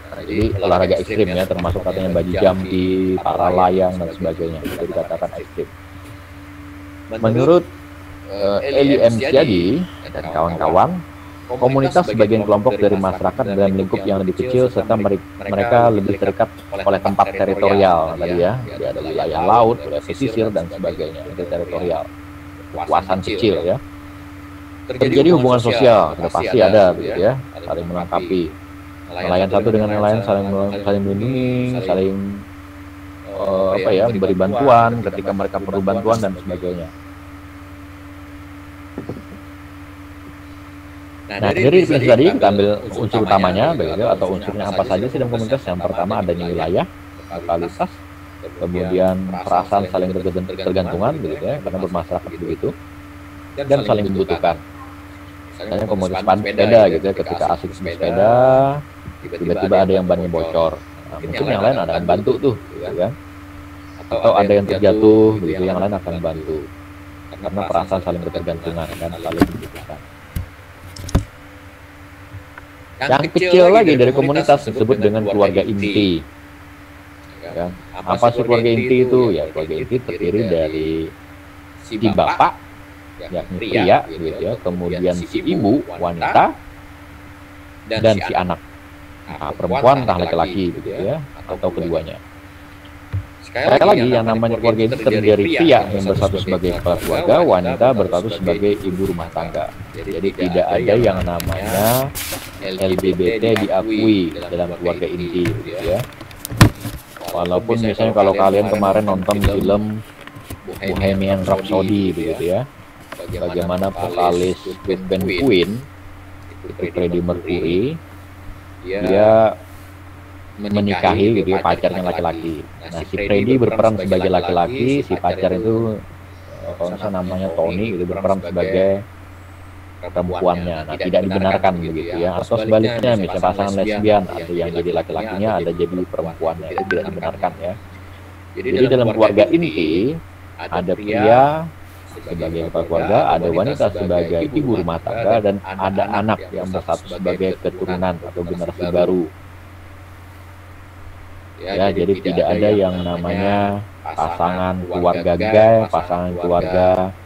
Nah, jadi olahraga ekstrim ya, termasuk katanya bungee jumping, para layang dan sebagainya, itu dikatakan ekstrim. Menurut Eli M. Syadi dan kawan-kawan, komunitas sebagian kelompok dari masyarakat dalam lingkup yang lebih kecil serta mereka lebih terikat oleh tempat teritorial tadi ya. Jadi ada wilayah laut, wilayah pesisir dan sebagainya, itu teritorial, kekuasaan kecil ya. Terjadi hubungan sosial, sudah pasti ada begitu ya, saling melengkapi. Nelayan satu dengan yang lain saling melindungi, saling beri bantuan ketika mereka perlu bantuan dan sebagainya. Nah, dari definisi tadi kita ambil unsur utamanya begitu, atau unsurnya apa saja sih dalam komunitas. Yang pertama adanya wilayah, lokalitas, kemudian perasaan saling tergantungan begitu ya, karena bermasyarakat begitu, dan saling membutuhkan. Misalnya komunitas sepeda gitu ya, ketika asik sepeda, tiba-tiba ada yang bannya bocor. Nah, mungkin yang lain ada yang bantu tuh, gitu kan? Atau ada yang terjatuh, begitu, yang lain akan bantu. Karena perasaan saling bergantungan dan saling membutuhkan. Yang kecil lagi dari komunitas disebut dengan keluarga inti. Ya. Apa sih keluarga inti itu? Ya, keluarga inti terdiri dari si bapak, yakni pria, gitu ya, kemudian si ibu, wanita, dan si anak. Nah, perempuan entah laki-laki, gitu ya, atau keduanya. Sekali lagi, yang namanya keluarga inti terdiri dari pria yang berstatus sebagai kepala keluarga, wanita berstatus sebagai ibu rumah tangga. Jadi tidak ada yang namanya LGBT diakui dalam keluarga inti, gitu ya. Walaupun misalnya kalau kalian kemarin nonton film Bohemian Rhapsody, begitu ya, bagaimana vokalis band Queen itu Freddie Mercury, dia menikahi gitu ya pacarnya laki-laki. Nah, si Freddie berperan sebagai laki-laki, si pacar itu kalau misalnya namanya Tony gitu berperan sebagai perempuannya. Nah, tidak dibenarkan begitu ya. Atau sebaliknya, misalnya pasangan lesbian, ada yang jadi laki-lakinya, ada jadi perempuannya, itu tidak dibenarkan ya. Jadi dalam keluarga inti ada pria sebagai kepala keluarga, ada wanita sebagai ibu rumah tangga, dan ada anak yang berstatus sebagai keturunan atau generasi baru. Ya, jadi tidak ada yang namanya pasangan keluarga gay, pasangan keluarga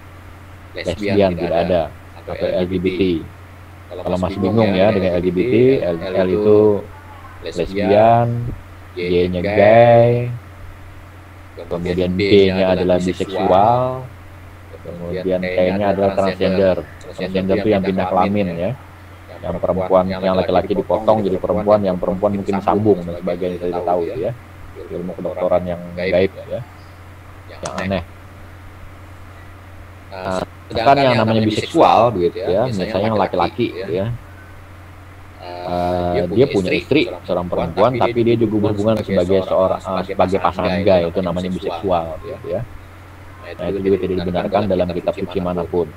lesbian, tidak ada, atau LGBT. Kalau masih bingung ya dengan LGBT, L itu lesbian, Y-nya gay, kemudian B-nya adalah biseksual, kemudian T-nya adalah transgender. Transgender itu yang pindah kelamin ya. Yang perempuan, yang laki-laki dipotong jadi perempuan, yang perempuan mungkin sambung dan sebagainya, saya tidak tahu ya. Ilmu kedokteran yang gaib ya, yang aneh. Sedangkan yang namanya biseksual begitu ya, misalnya laki-laki ya, dia punya istri seorang perempuan, tapi dia juga berhubungan sebagai sebagai pasangan gay, itu namanya biseksual gitu ya. Nah, itu juga tidak dibenarkan dalam kitab suci manapun.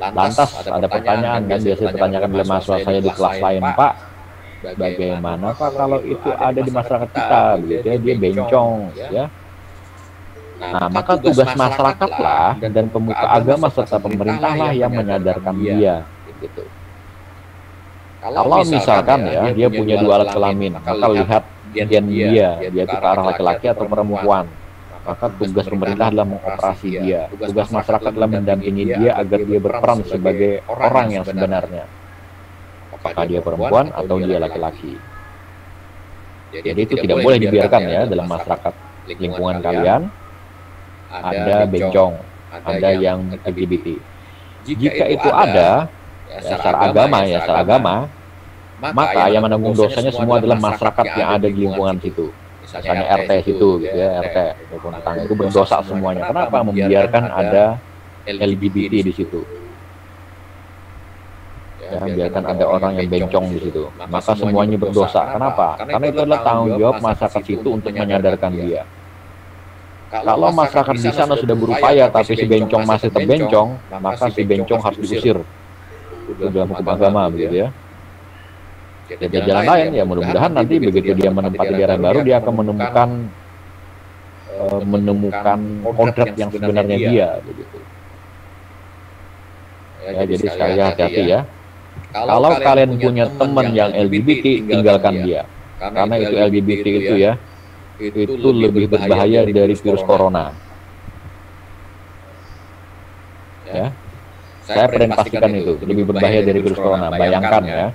Lantas ada pertanyaan kan, biasanya dipertanyakan oleh mahasiswa saya di kelas lain, Pak, bagaimana Pak kalau itu ada di masyarakat kita begitu ya, dia bencong ya. Nah, maka tugas masyarakat lah dan pemuka agama serta pemerintah lah yang menyadarkan dia gitu. Kalau misalkan ya dia punya dua alat kelamin, maka lihat gen dia itu ke arah laki-laki atau perempuan. Maka tugas pemerintah adalah mengoperasi dia. Tugas masyarakat adalah mendampingi dia agar dia berperan sebagai orang yang sebenarnya. Apakah dia perempuan atau dia laki-laki. Jadi itu tidak boleh dibiarkan ya dalam masyarakat lingkungan kalian. Ada bencong, ada yang LGBT. Jika itu ada, ya, secara agama, maka yang menanggung dosanya semua adalah masyarakat yang ada di lingkungan situ. Misalnya RT situ gitu ya, RT maupun tetangga itu berdosa semuanya. Kenapa membiarkan ada LGBT di situ? Ya, biarkan ada orang yang bencong di situ. Maka semuanya berdosa. Kenapa? Karena itu adalah tanggung jawab masyarakat situ untuk menyadarkan dia. Kalau masyarakat di sana sudah berupaya tapi si bencong masih terbencong, maka si bencong harus diusir. Itu dalam hukum agama begitu ya. Jadi jalan lain ya, mudah-mudahan nanti begitu dia menempati daerah baru, dia akan menemukan kodrat yang sebenarnya dia begitu. Ya, jadi sekali hati-hati ya. Kalau kalian punya teman yang LGBT, tinggalkan dia. karena itu LGBT itu ya, itu lebih berbahaya dari virus corona. Ya, saya pernah pastikan itu lebih berbahaya dari virus corona. Bayangkan ya,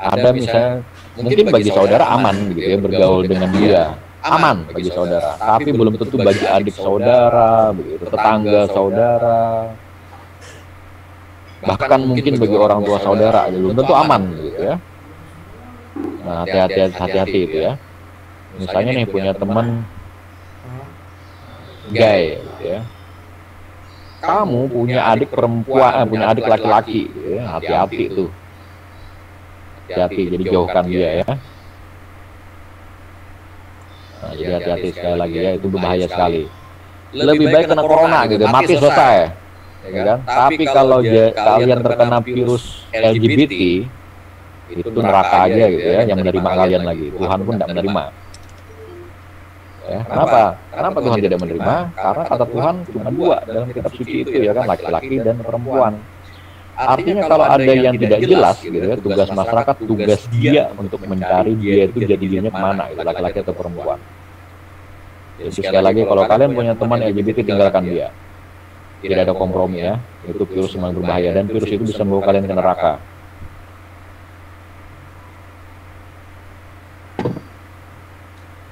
ada misalnya mungkin bagi saudara aman gitu ya bergaul dengan dia, aman bagi saudara, tapi belum tentu bagi adik saudara, begitu, tetangga saudara, bahkan mungkin bagi orang tua saudara belum tentu aman gitu ya. Nah, hati-hati itu ya. Misalnya nih punya teman gay gitu ya. Kamu punya adik perempuan, punya adik laki-laki gitu ya. Hati-hati itu. Hati-hati, jadi jauhkan dia ya. Nah, jadi hati-hati sekali lagi ya, itu berbahaya sekali. Lebih baik kena corona gitu, mati selesai. Ya kan? Tapi kalau kalian terkena virus LGBT, itu neraka aja gitu ya, yang menerima kalian lagi. Tuhan pun tidak menerima. Ya, kenapa Tuhan tidak menerima? Karena kata Tuhan cuma dua dalam kitab suci itu ya kan, laki-laki dan perempuan. Artinya kalau ada yang tidak jelas gitu ya, tugas masyarakat, tugas dia untuk mencari dia itu jadinya kemana, gitu, laki-laki atau perempuan. Jadi sekali lagi, kalau kalian punya teman LGBT, tinggalkan dia. Tidak ada kompromi ya, itu virus yang berbahaya, dan virus itu bisa membawa kalian ke neraka.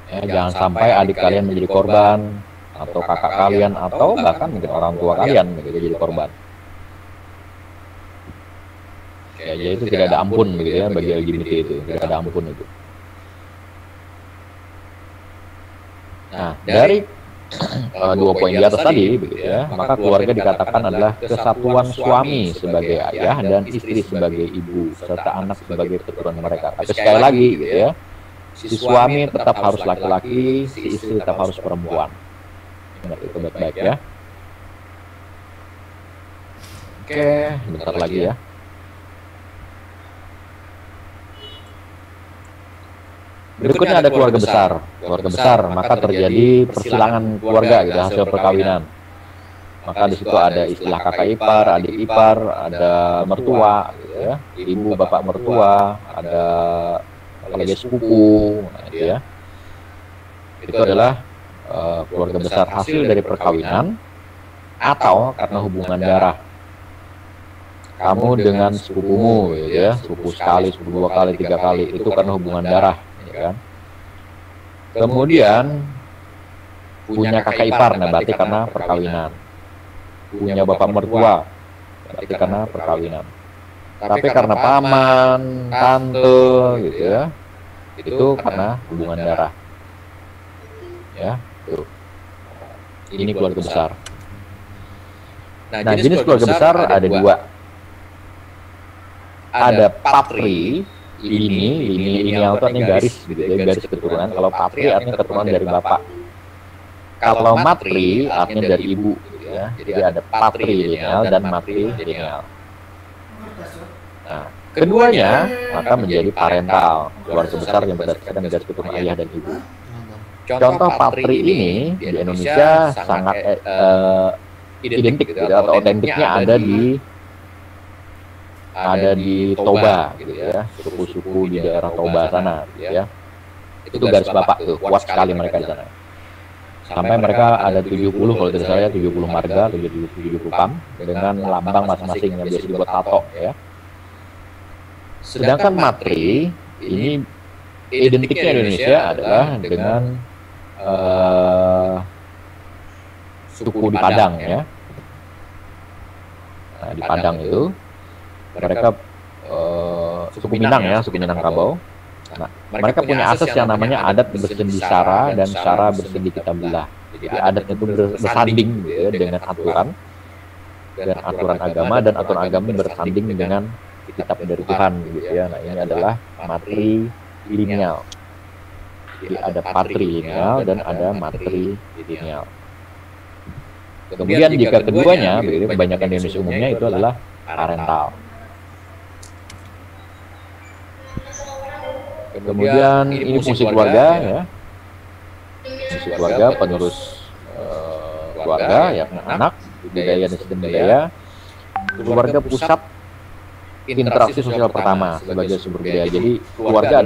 Ya, jangan sampai adik kalian menjadi korban, atau kakak kalian, atau bahkan mungkin orang tua kalian menjadi korban. Ya, jadi itu tidak ada ampun begitu ya bagi LGBT itu, tidak ada ampun itu. Nah, dari dua poin di atas tadi begitu ya, maka keluarga dikatakan adalah kesatuan suami sebagai ayah dan istri sebagai ibu, serta anak sebagai keturunan mereka. Tapi sekali lagi gitu ya, si suami tetap harus laki-laki, si istri tetap harus perempuan. Ingat itu baik-baik ya. Oke, bentar lagi ya. Berikutnya ada keluarga besar. Keluarga besar, maka terjadi persilangan keluarga gitu, hasil perkawinan. Maka di situ ada istilah kakak ipar, adik ipar, ada mertua, gitu ya, ibu bapak mertua, ada apalagi sepupu, nah, gitu ya. Itu adalah keluarga besar hasil dari perkawinan atau karena hubungan darah. Kamu dengan sepupumu, gitu ya, sepupu sekali, sepupu dua kali, tiga kali, itu karena hubungan darah. Kan? Kemudian punya kakak ipar, nah berarti karena perkawinan. Punya bapak mertua, berarti karena perkawinan. Tapi karena paman, tante, gitu ya, itu karena hubungan darah. Ya, tuh. Ini keluarga besar. Nah, jenis keluarga besar ada dua. Ada patri. Ini yang artinya garis gitu ya, garis keturunan. Kalau patri artinya keturunan dari bapak. Kalau matri artinya dari ibu gitu ya. Jadi ada patrilineal dan matrilineal. Nah, keduanya maka menjadi parental, keluarga besar yang berdasarkan garis keturunan ayah dan ibu. Contoh patri ini di Indonesia sangat identik gitu, atau otentiknya ada di Toba gitu ya, suku-suku di daerah Toba sana gitu ya. Itu garis bapak tuh, kuat sekali mereka di sana. Sampai mereka ada 70 kalau tidak salah ya, 70 marga, 70 pam dengan lambang masing-masing yang biasa dibuat tato ya. Sedangkan matri ini identiknya Indonesia adalah dengan suku di Padang ya. Nah, di Padang itu mereka suku Minang ya, suku Minangkabau. Nah, mereka punya asas yang namanya adat bersendi sara dan sara bersendi kita belah. Jadi adatnya itu bersanding gitu ya, dengan aturan dan aturan agama, dan aturan agama bersanding dengan kitab dari Tuhan gitu ya. Nah, ini adalah matrilineal. Jadi ada patrilineal dan ada matrilineal. Kemudian jika keduanya, begitu, kebanyakan di Indonesia umumnya itu adalah parental. Kemudian ini fungsi keluarga ya, fungsi keluarga, penerus keluarga ya, anak, budaya dan sistem budaya. Keluarga pusat interaksi sosial pertama sebagai sumber budaya. Jadi keluarga adalah